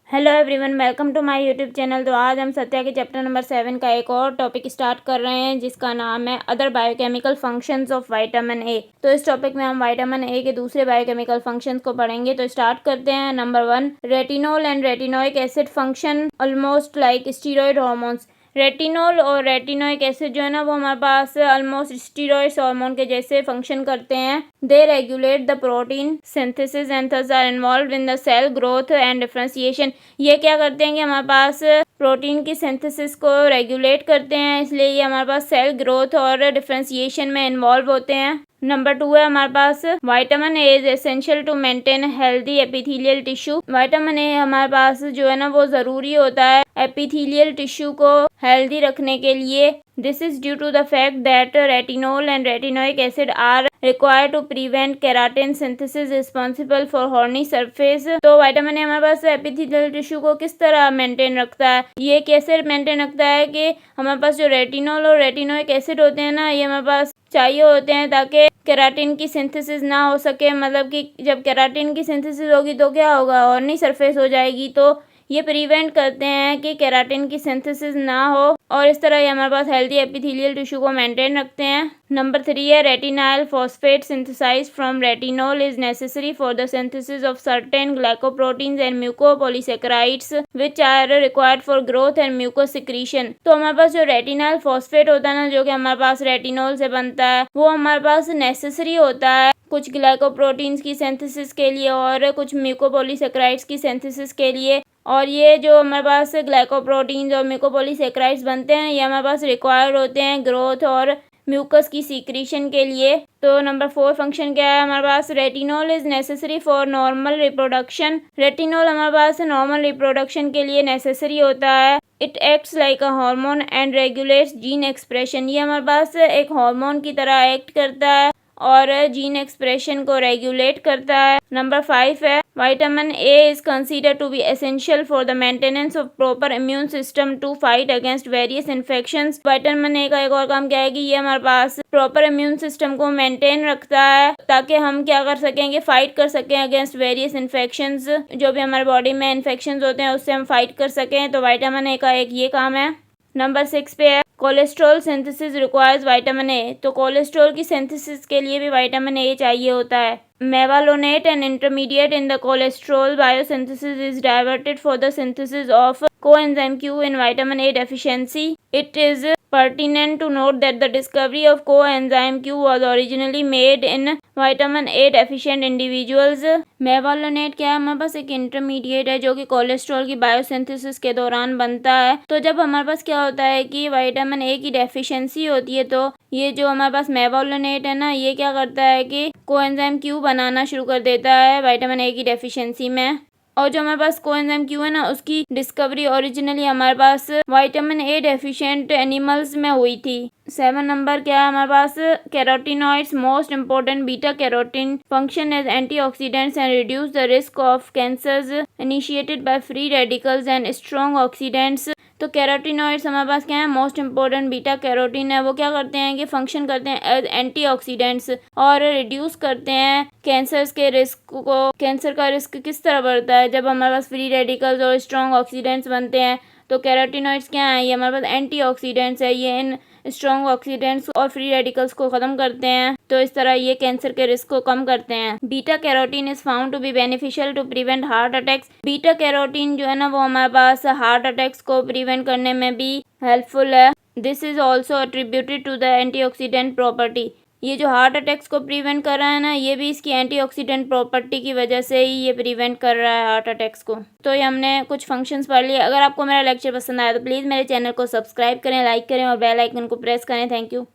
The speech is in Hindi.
Hello everyone, welcome to my YouTube channel. तो आज हम सत्या के चैप्टर नंबर 7 का एक और टॉपिक स्टार्ट कर रहे हैं जिसका नाम है other biochemical functions of vitamin A. तो इस टॉपिक में हम विटामिन ए के दूसरे बायोकेमिकल फंक्शंस को पढ़ेंगे। तो स्टार्ट करते हैं। Number 1, retinol and retinoic acid function almost like steroid hormones. Retinol और रेटिनोइक एसिड जो है ना वो हमारे पास ऑलमोस्ट स्टीरॉयड्स हार्मोन के जैसे फंक्शन करते हैं। They regulate the protein synthesis and thus are involve in the cell growth and differentiation. ये क्या करते हैं कि हमारे पास प्रोटीन की सिंथेसिस को रेगुलेट करते हैं, इसलिए ये हमारे पास सेल ग्रोथ और डिफरेंशिएशन में इन्वॉल्व होते हैं। नंबर 2 है हमारे पास vitamin A is essential to maintain healthy epithelial tissue. Vitamin A हमारे पास जो है ना वो ज़रूरी होता है एपिथेलियल टिश्यू को हेल्दी रखने के लिए। This is due to the fact that retinol and retinoic acid are required to prevent keratin synthesis responsible for horny surface. तो विटामिन ए हमारे पास एपिथेलियल टिश्यू को किस तरह मेंटेन रखता है, ये कैसे मेंटेन रखता है कि हमारे पास जो रेटिनोल और रेटिनोइक एसिड होते हैं ना ये हमारे पास चाहिए होते हैं ताकि केराटिन की सिंथेसिस ना हो सके। मतलब कि जब केराटिन की सिंथेसिस होगी तो क्या होगा, हॉर्नी सरफेस हो जाएगी। तो ये प्रिवेंट करते हैं कि केराटिन की सिंथेसिस ना हो और इस तरह ये हमारे पास हेल्दी एपिथेलियल टिश्यू को मेंटेन रखते हैं। नंबर 3 है retinyl phosphate synthesized from retinol is necessary for the synthesis of certain glycoproteins and mucopolysaccharides which are required for growth and mucus secretion. तो हमारे पास जो रेटिनाइल फॉस्फेट होता है ना जो कि हमारे पास रेटिनोल से बनता है वो हमारे पास नेसेसरी होता है कुछ ग्लाइकोप्रोटीन्स की सिंथेसिस के लिए और कुछ म्यूकोपॉलीसेकेराइड्स की सिंथेसिस के लिए। और ये जो हमारे पास ग्लाइकोप्रोटीन्स और म्यूकोपॉलीसेकेराइड्स बनते हैं ये हमारे पास रिक्वायर्ड होते हैं ग्रोथ और म्यूकस की सीक्रेशन के लिए। तो नंबर 4 फंक्शन क्या है हमारे पास, retinol is necessary for normal reproduction. Retinol हमारे पास नॉर्मल रिप्रोडक्शन के लिए नेसेसरी होता है। It acts like a hormone and regulates gene expression. ये हमारे पास एक हार्मोन की तरह एक्ट करता है और जीन एक्सप्रेशन को रेगुलेट करता है। नंबर 5 है vitamin A is consider to be essential for the maintenance of proper immune system to fight against various infections. Vitamin A का एक और काम क्या है कि ये हमारे पास प्रॉपर इम्यून सिस्टम को मेंटेन रखता है ताकि हम क्या कर सकेंगे, फाइट कर सकें अगेंस्ट वेरियस इन्फेक्शंस। जो भी हमारे बॉडी में इन्फेक्शंस होते हैं उससे हम फाइट कर सकें, तो विटामिन ए का एक ये काम है। नंबर 6 पे है cholesterol synthesis requires vitamin A. तो कोलेस्ट्रॉल की सिंथेसिस के लिए भी विटामिन ए चाहिए होता है। Mevalonate and intermediate in the cholesterol biosynthesis is diverted for the synthesis of coenzyme Q in vitamin A deficiency. It is pertinent to note that the discovery of coenzyme Q was originally made in vitamin A deficient individuals. मेवालोनेट क्या है, हमारे पास एक इंटरमीडिएट है जो कि कोलेस्ट्रॉल की बायोसिंथेसिस के दौरान बनता है। तो जब हमारे पास क्या होता है कि विटामिन ए की डेफिशिएंसी होती है तो ये जो हमारे पास मेवालोनेट है ना ये क्या करता है कि कोएंजाइम क्यू बनाना शुरू कर देता है विटामिन ए की डेफिशिएंसी में। और जो हमारे पास कोएंजाइम क्यू है ना उसकी डिस्कवरी ओरिजिनली हमारे पास विटामिन ए डेफिशिएंट एनिमल्स में हुई थी। 7 नंबर क्या है हमारे पास, carotenoids most important beta carotene function as antioxidants and reduce the risk of cancers initiated by free radicals and strong oxidants. तो कैरोटीनॉइड्स हमारे पास क्या है, मोस्ट इंपॉर्टेंट बीटा कैरोटीन है। वो क्या करते हैं कि फंक्शन करते हैं एज एंटीऑक्सीडेंट्स और रिड्यूस करते हैं कैंसर्स के रिस्क को। कैंसर का रिस्क किस तरह बढ़ता है, जब हमारे पास फ्री रेडिकल्स और स्ट्रॉन्ग ऑक्सीडेंट्स बनते हैं। तो कैरोटीनॉइड्स क्या है, ये हमारे पास एंटीऑक्सीडेंट्स है, ये इन स्ट्रॉन्ग ऑक्सीडेंट्स और फ्री रेडिकल्स को खत्म करते हैं। तो इस तरह ये कैंसर के रिस्क को कम करते हैं। Beta carotene is found to be beneficial to prevent heart attacks. Beta carotene जो है ना वो हमारे पास हार्ट अटैक्स को प्रिवेंट करने में भी हेल्पफुल है। This is also attributed to the antioxidant property. ये जो हार्ट अटैक्स को प्रिवेंट कर रहा है ना ये भी इसकी एंटीऑक्सीडेंट प्रॉपर्टी की वजह से ही ये प्रिवेंट कर रहा है हार्ट अटैक्स को। तो ये हमने कुछ फंक्शंस पढ़ लिए। अगर आपको मेरा लेक्चर पसंद आया तो प्लीज़ मेरे चैनल को सब्सक्राइब करें, लाइक करें और बेल आइकन को प्रेस करें। Thank you.